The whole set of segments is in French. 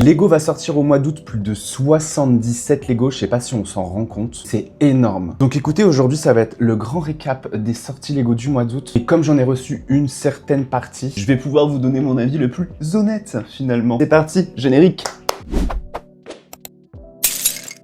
Lego va sortir au mois d'août plus de 77 Lego, je sais pas si on s'en rend compte, c'est énorme. Donc écoutez, aujourd'hui ça va être le grand récap des sorties Lego du mois d'août. Et comme j'en ai reçu une certaine partie, je vais pouvoir vous donner mon avis le plus honnête finalement. C'est parti, générique.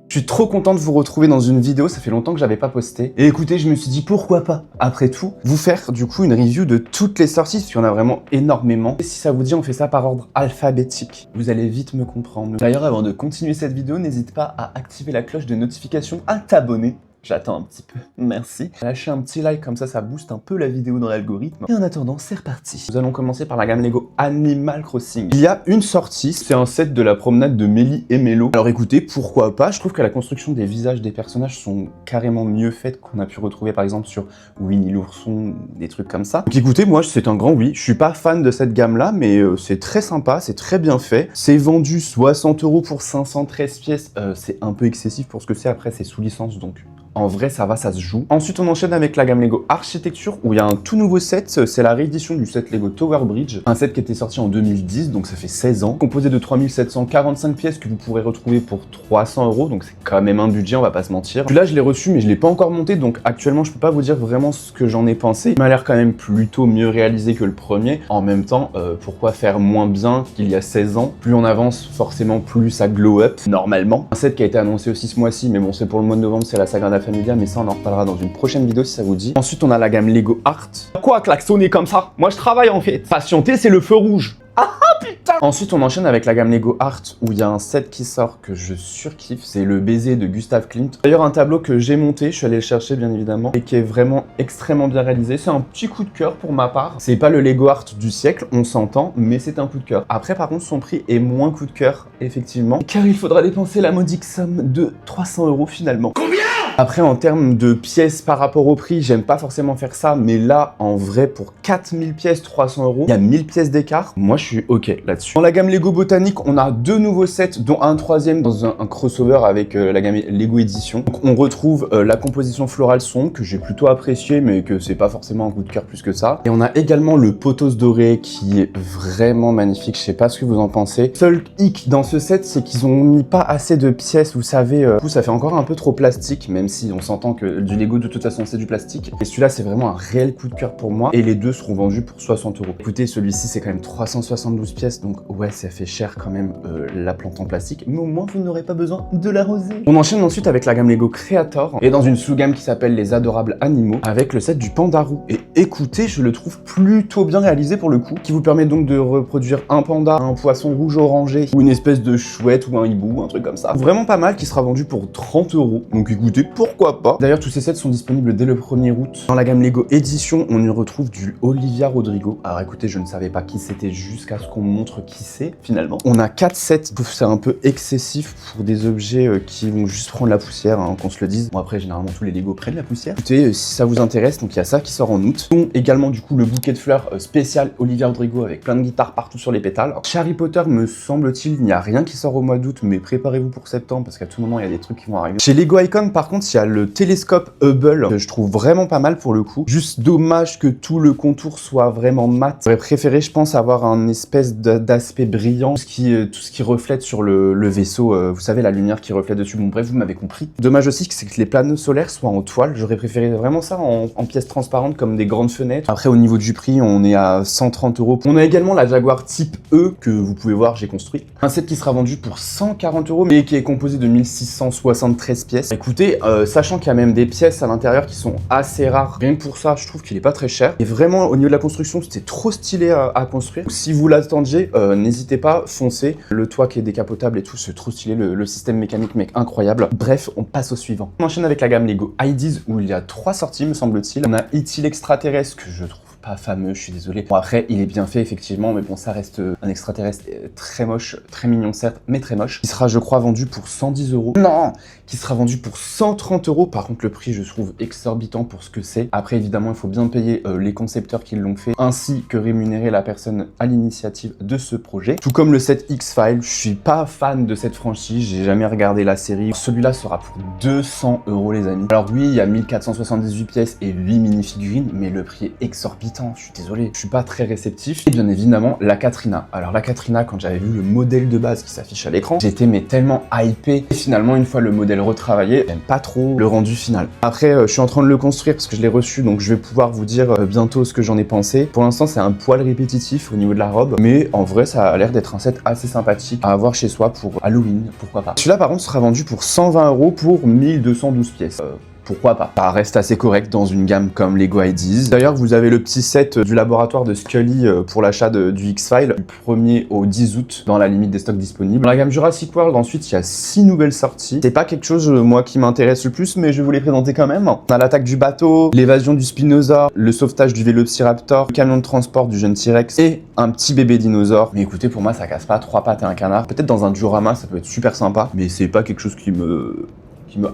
Je suis trop content de vous retrouver dans une vidéo, ça fait longtemps que j'avais pas posté. Et écoutez, je me suis dit pourquoi pas, après tout, vous faire du coup une review de toutes les sorties, parce qu'il y en a vraiment énormément. Et si ça vous dit, on fait ça par ordre alphabétique. Vous allez vite me comprendre. D'ailleurs, avant de continuer cette vidéo, n'hésite pas à activer la cloche de notification, à t'abonner. J'attends un petit peu, merci. Lâchez un petit like, comme ça booste un peu la vidéo dans l'algorithme. Et en attendant, c'est reparti. Nous allons commencer par la gamme Lego Animal Crossing. Il y a une sortie, c'est un set de la promenade de Mélie et Mélo. Alors écoutez, pourquoi pas, je trouve que la construction des visages des personnages sont carrément mieux faites qu'on a pu retrouver par exemple sur Winnie l'ourson, des trucs comme ça. Donc écoutez, moi c'est un grand oui, je suis pas fan de cette gamme-là, mais c'est très sympa, c'est très bien fait. C'est vendu 60 € pour 513 pièces, c'est un peu excessif pour ce que c'est, après c'est sous licence donc... En vrai, ça va, ça se joue. Ensuite, on enchaîne avec la gamme Lego Architecture, où il y a un tout nouveau set. C'est la réédition du set Lego Tower Bridge. Un set qui était sorti en 2010, donc ça fait 16 ans. Composé de 3745 pièces que vous pourrez retrouver pour 300 €. Donc c'est quand même un budget, on va pas se mentir. Puis là, je l'ai reçu, mais je l'ai pas encore monté. Donc actuellement, je peux pas vous dire vraiment ce que j'en ai pensé. Il m'a l'air quand même plutôt mieux réalisé que le premier. En même temps, pourquoi faire moins bien qu'il y a 16 ans? Plus on avance, forcément, plus ça glow up, normalement. Un set qui a été annoncé aussi ce mois-ci, mais bon, c'est pour le mois de novembre, c'est la Sagrada Familia, mais ça on en reparlera dans une prochaine vidéo si ça vous dit. Ensuite on a la gamme Lego Art. Quoi klaxonner comme ça? Moi je travaille en fait. Patienter c'est le feu rouge. Ah putain! Ensuite on enchaîne avec la gamme Lego Art où il y a un set qui sort que je surkiffe, c'est le baiser de Gustav Klimt. D'ailleurs un tableau que j'ai monté, je suis allé le chercher bien évidemment, et qui est vraiment extrêmement bien réalisé. C'est un petit coup de cœur pour ma part. C'est pas le Lego Art du siècle, on s'entend, mais c'est un coup de cœur. Après par contre son prix est moins coup de cœur, effectivement, car il faudra dépenser la modique somme de 300 € finalement. Combien? Après, en termes de pièces par rapport au prix, j'aime pas forcément faire ça, mais là, en vrai, pour 4000 pièces, 300 €, il y a 1000 pièces d'écart. Moi, je suis OK là-dessus. Dans la gamme Lego Botanique, on a deux nouveaux sets, dont un troisième dans un crossover avec la gamme Lego Édition. Donc, on retrouve la composition florale sombre, que j'ai plutôt apprécié, mais que c'est pas forcément un coup de cœur plus que ça. Et on a également le pothos doré, qui est vraiment magnifique. Je sais pas ce que vous en pensez. Seul hic dans ce set, c'est qu'ils ont mis pas assez de pièces, vous savez. Du coup, ça fait encore un peu trop plastique, même si on s'entend que du Lego de toute façon c'est du plastique. Et celui-là c'est vraiment un réel coup de cœur pour moi. Et les deux seront vendus pour 60 €. Écoutez, celui-ci c'est quand même 372 pièces, donc ouais ça fait cher quand même la plante en plastique. Mais au moins vous n'aurez pas besoin de l'arroser. On enchaîne ensuite avec la gamme Lego Creator et dans une sous-gamme qui s'appelle les adorables animaux avec le set du Pandarou. Et écoutez, je le trouve plutôt bien réalisé pour le coup, qui vous permet donc de reproduire un panda, un poisson rouge orangé ou une espèce de chouette ou un hibou, un truc comme ça. Vraiment pas mal, qui sera vendu pour 30 €. Donc écoutez, pourquoi pas. D'ailleurs, tous ces sets sont disponibles dès le 1er août. Dans la gamme Lego Édition, on y retrouve du Olivia Rodrigo. Alors écoutez, je ne savais pas qui c'était jusqu'à ce qu'on me montre qui c'est finalement. On a 4 sets. Je trouve ça un peu excessif pour des objets qui vont juste prendre la poussière, hein, qu'on se le dise. Bon après, généralement, tous les Lego prennent la poussière. Écoutez, si ça vous intéresse, donc il y a ça qui sort en août. Donc également du coup le bouquet de fleurs spécial Olivia Rodrigo avec plein de guitares partout sur les pétales. Alors, chez Harry Potter, me semble-t-il, il n'y a rien qui sort au mois d'août, mais préparez-vous pour septembre parce qu'à tout moment, il y a des trucs qui vont arriver. Chez Lego Icon, par contre, il y a le télescope Hubble que je trouve vraiment pas mal pour le coup. Juste dommage que tout le contour soit vraiment mat. J'aurais préféré, je pense, avoir un espèce d'aspect brillant, tout ce qui reflète sur le vaisseau, vous savez, la lumière qui reflète dessus. Bon bref, vous m'avez compris. Dommage aussi, c'est que les panneaux solaires soient en toile. J'aurais préféré vraiment ça en pièces transparentes comme des grandes fenêtres. Après, au niveau du prix, on est à 130 €. On a également la Jaguar type E que vous pouvez voir, j'ai construit. Un set qui sera vendu pour 140 €, mais qui est composé de 1673 pièces. Écoutez, sachant qu'il y a même des pièces à l'intérieur qui sont assez rares, rien que pour ça, je trouve qu'il est pas très cher. Et vraiment, au niveau de la construction, c'était trop stylé à construire. Si vous l'attendiez, n'hésitez pas, foncez. Le toit qui est décapotable et tout, c'est trop stylé. Le système mécanique, mec, incroyable. Bref, on passe au suivant. On enchaîne avec la gamme Lego Ideas, où il y a 3 sorties, me semble-t-il. On a E.T. l'extraterrestre, que je trouve pas fameux, je suis désolé. Bon après, il est bien fait effectivement, mais bon, ça reste un extraterrestre très moche, très mignon certes, mais très moche. Il sera, je crois, vendu pour 110 €. Non, qui sera vendu pour 130 €. Par contre, le prix, je trouve exorbitant pour ce que c'est. Après, évidemment, il faut bien payer les concepteurs qui l'ont fait, ainsi que rémunérer la personne à l'initiative de ce projet. Tout comme le set X-Files, je suis pas fan de cette franchise, j'ai jamais regardé la série. Celui-là sera pour 200 € les amis. Alors oui, il y a 1478 pièces et 8 mini-figurines, mais le prix est exorbitant. attends, je suis désolé, je suis pas très réceptif. Et bien évidemment, la Katrina. Alors la Katrina, quand j'avais vu le modèle de base qui s'affiche à l'écran, j'étais mais tellement hypé. Et finalement, une fois le modèle retravaillé, j'aime pas trop le rendu final. Après, je suis en train de le construire parce que je l'ai reçu, donc je vais pouvoir vous dire bientôt ce que j'en ai pensé. Pour l'instant, c'est un poil répétitif au niveau de la robe, mais en vrai, ça a l'air d'être un set assez sympathique à avoir chez soi pour Halloween, pourquoi pas. Celui-là, par contre, sera vendu pour 120 € pour 1212 pièces. Pourquoi pas. Ça reste assez correct dans une gamme comme Lego Ideas. D'ailleurs, vous avez le petit set du laboratoire de Scully pour l'achat du X-Files du 1er au 10 août dans la limite des stocks disponibles. Dans la gamme Jurassic World, ensuite, il y a 6 nouvelles sorties. C'est pas quelque chose, moi, qui m'intéresse le plus, mais je vais vous les présenter quand même. On a l'attaque du bateau, l'évasion du Spinosaure, le sauvetage du Vélociraptor, le camion de transport du jeune T-Rex et un petit bébé dinosaure. Mais écoutez, pour moi, ça casse pas 3 pattes et un canard. Peut-être dans un diorama, ça peut être super sympa, mais c'est pas quelque chose qui me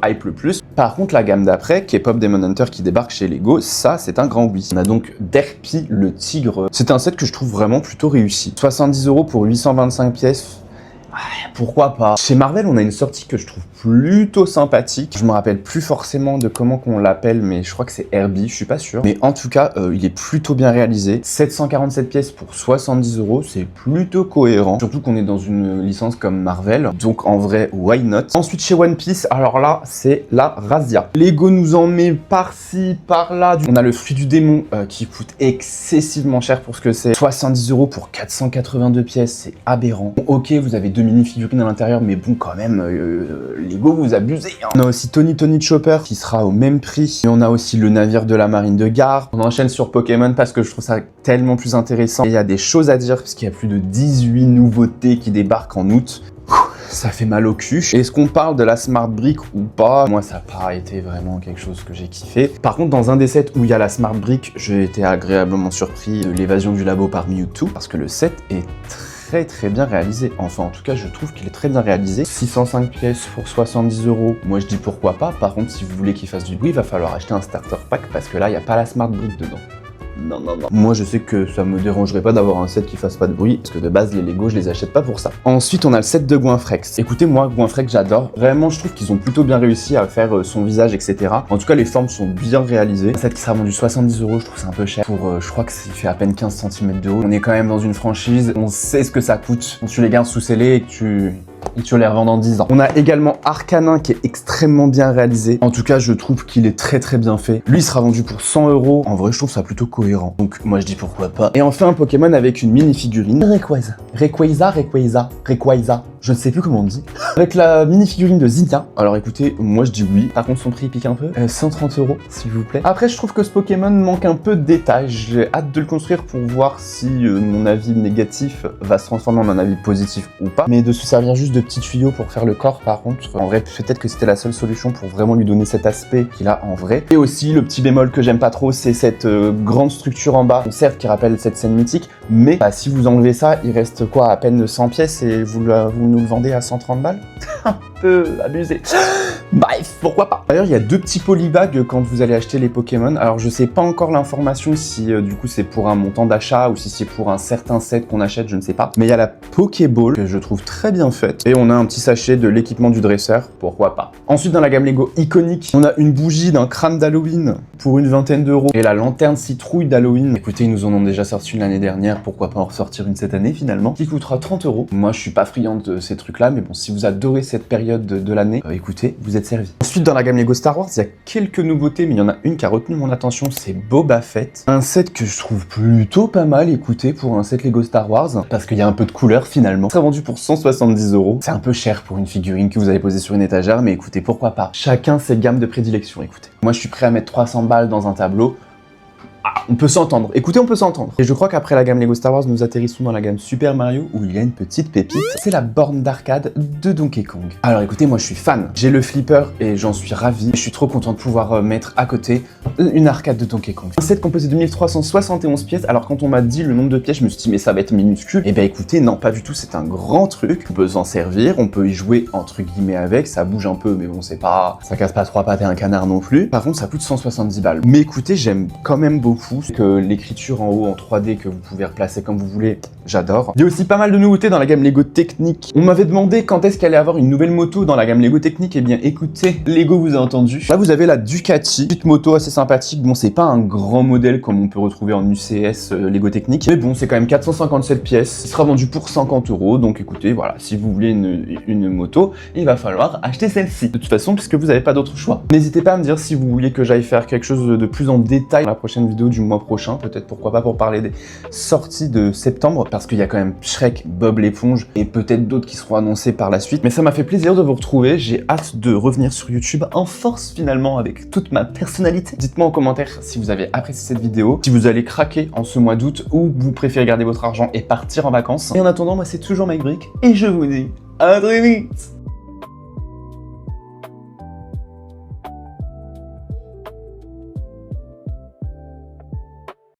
hype le plus. Par contre, la gamme d'après, K-Pop Demon Hunter qui débarque chez Lego, ça c'est un grand oui. On a donc Derpy le tigre. C'est un set que je trouve vraiment plutôt réussi. 70 € pour 825 pièces. Pourquoi pas. Chez Marvel, on a une sortie que je trouve plutôt sympathique. Je me rappelle plus forcément de comment qu'on l'appelle, mais je crois que c'est Herbie, je suis pas sûr. Mais en tout cas, il est plutôt bien réalisé. 747 pièces pour 70 €, c'est plutôt cohérent. Surtout qu'on est dans une licence comme Marvel, donc en vrai, why not. Ensuite, chez One Piece, alors là, c'est la Razia. Lego nous en met par-ci, par-là. On a le fruit du démon qui coûte excessivement cher pour ce que c'est. 70 € pour 482 pièces, c'est aberrant. Bon, ok, vous avez 2 mini-figurines à l'intérieur, mais bon, quand même, Lego, vous abusez. Hein. On a aussi Tony Chopper qui sera au même prix. Et on a aussi le navire de la marine de Garde. On enchaîne sur Pokémon parce que je trouve ça tellement plus intéressant. Et il y a des choses à dire parce qu'il y a plus de 18 nouveautés qui débarquent en août. Ça fait mal au cul. Est-ce qu'on parle de la Smart Brick ou pas? Moi, ça n'a pas été vraiment quelque chose que j'ai kiffé. Par contre, dans un des sets où il y a la Smart Brick, j'ai été agréablement surpris de l'évasion du labo par Mewtwo parce que le set est très bien réalisé. Enfin, en tout cas, je trouve qu'il est très bien réalisé. 605 pièces pour 70 €. Moi, je dis pourquoi pas. Par contre, si vous voulez qu'il fasse du bruit, il va falloir acheter un starter pack parce que là, il n'y a pas la Smart Brick dedans. Non. Moi, je sais que ça me dérangerait pas d'avoir un set qui fasse pas de bruit, parce que de base, les Lego, je les achète pas pour ça. Ensuite, on a le set de Goinfrex. Écoutez, moi, Goinfrex, j'adore. Vraiment, je trouve qu'ils ont plutôt bien réussi à faire son visage, etc. En tout cas, les formes sont bien réalisées. Un set qui sera vendu 70 €, je trouve c'est un peu cher. Pour, je crois que il fait à peine 15 cm de haut. On est quand même dans une franchise, on sait ce que ça coûte. Quand tu les gardes sous scellés et que tu les revends dans 10 ans. On a également Arcanin qui est extrêmement bien réalisé. En tout cas, je trouve qu'il est très bien fait. Lui, il sera vendu pour 100 €. En vrai, je trouve ça plutôt cohérent. Donc, moi, je dis pourquoi pas. Et enfin, un Pokémon avec une mini-figurine. Rayquaza. Je ne sais plus comment on dit. Avec la mini-figurine de Zinnia. Alors écoutez, moi je dis oui. Par contre, son prix pique un peu. 130 €, s'il vous plaît. Après, je trouve que ce Pokémon manque un peu de détails. J'ai hâte de le construire pour voir si mon avis négatif va se transformer en un avis positif ou pas. Mais de se servir juste de petits tuyaux pour faire le corps, par contre, en vrai, peut-être que c'était la seule solution pour vraiment lui donner cet aspect qu'il a en vrai. Et aussi, le petit bémol que j'aime pas trop, c'est cette grande structure en bas, certes qui rappelle cette scène mythique, mais bah, si vous enlevez ça, il reste quoi, à peine 100 pièces et vous nous le vendez à 130 balles? Un peu abusé. Bref, pourquoi pas. D'ailleurs, il y a 2 petits polybags quand vous allez acheter les Pokémon. Alors, je sais pas encore l'information si du coup c'est pour un montant d'achat ou si c'est pour un certain set qu'on achète, je ne sais pas. Mais il y a la Pokéball que je trouve très bien faite. Et on a un petit sachet de l'équipement du dresseur, pourquoi pas. Ensuite, dans la gamme Lego iconique, on a une bougie d'un crâne d'Halloween pour une vingtaine d'euros. Et la lanterne citrouille d'Halloween. Écoutez, ils nous en ont déjà sorti une l'année dernière, pourquoi pas en ressortir une cette année finalement, qui coûtera 30 €. Moi, je suis pas friande de ces trucs-là, mais bon, si vous adorez cette période de l'année, écoutez, vous êtes servi. Ensuite, dans la gamme Lego Star Wars, il y a quelques nouveautés, mais il y en a une qui a retenu mon attention, c'est Boba Fett. Un set que je trouve plutôt pas mal, écoutez, pour un set Lego Star Wars, parce qu'il y a un peu de couleur finalement. Il sera vendu pour 170 €. C'est un peu cher pour une figurine que vous avez posée sur une étagère, mais écoutez, pourquoi pas. Chacun ses gammes de prédilection, écoutez. Moi, je suis prêt à mettre 300 balles dans un tableau. Ah, on peut s'entendre. Écoutez, on peut s'entendre. Et je crois qu'après la gamme Lego Star Wars, nous atterrissons dans la gamme Super Mario où il y a une petite pépite. C'est la borne d'arcade de Donkey Kong. Alors écoutez, moi je suis fan. J'ai le flipper et j'en suis ravi. Je suis trop content de pouvoir mettre à côté une arcade de Donkey Kong. Un set composé de 1371 pièces. Alors quand on m'a dit le nombre de pièces, je me suis dit mais ça va être minuscule. Et ben écoutez, non, pas du tout. C'est un grand truc. On peut s'en servir, on peut y jouer entre guillemets avec. Ça bouge un peu, mais bon, c'est pas, ça casse pas 3 pattes et un canard non plus. Par contre, ça coûte 170 balles. Mais écoutez, j'aime quand même beaucoup beaucoup. Que l'écriture en haut en 3D que vous pouvez replacer comme vous voulez, j'adore. Il y a aussi pas mal de nouveautés dans la gamme Lego Technic. On m'avait demandé quand est-ce qu'elle allait avoir une nouvelle moto dans la gamme Lego Technic. Eh bien écoutez, Lego vous a entendu. Là vous avez la Ducati, petite moto assez sympathique. Bon, c'est pas un grand modèle comme on peut retrouver en UCS Lego Technic, mais bon, c'est quand même 457 pièces. Il sera vendu pour 50 €. Donc écoutez, voilà, si vous voulez une moto, il va falloir acheter celle-ci. De toute façon, puisque vous n'avez pas d'autre choix. N'hésitez pas à me dire si vous vouliez que j'aille faire quelque chose de plus en détail dans la prochaine vidéo du mois prochain. Peut-être, pourquoi pas, pour parler des sorties de septembre, parce qu'il y a quand même Shrek, Bob l'éponge et peut-être d'autres qui seront annoncés par la suite. Mais ça m'a fait plaisir de vous retrouver. J'ai hâte de revenir sur YouTube en force finalement avec toute ma personnalité. Dites-moi en commentaire si vous avez apprécié cette vidéo, si vous allez craquer en ce mois d'août ou vous préférez garder votre argent et partir en vacances. Et en attendant, moi c'est toujours Mike Brick et je vous dis à très vite.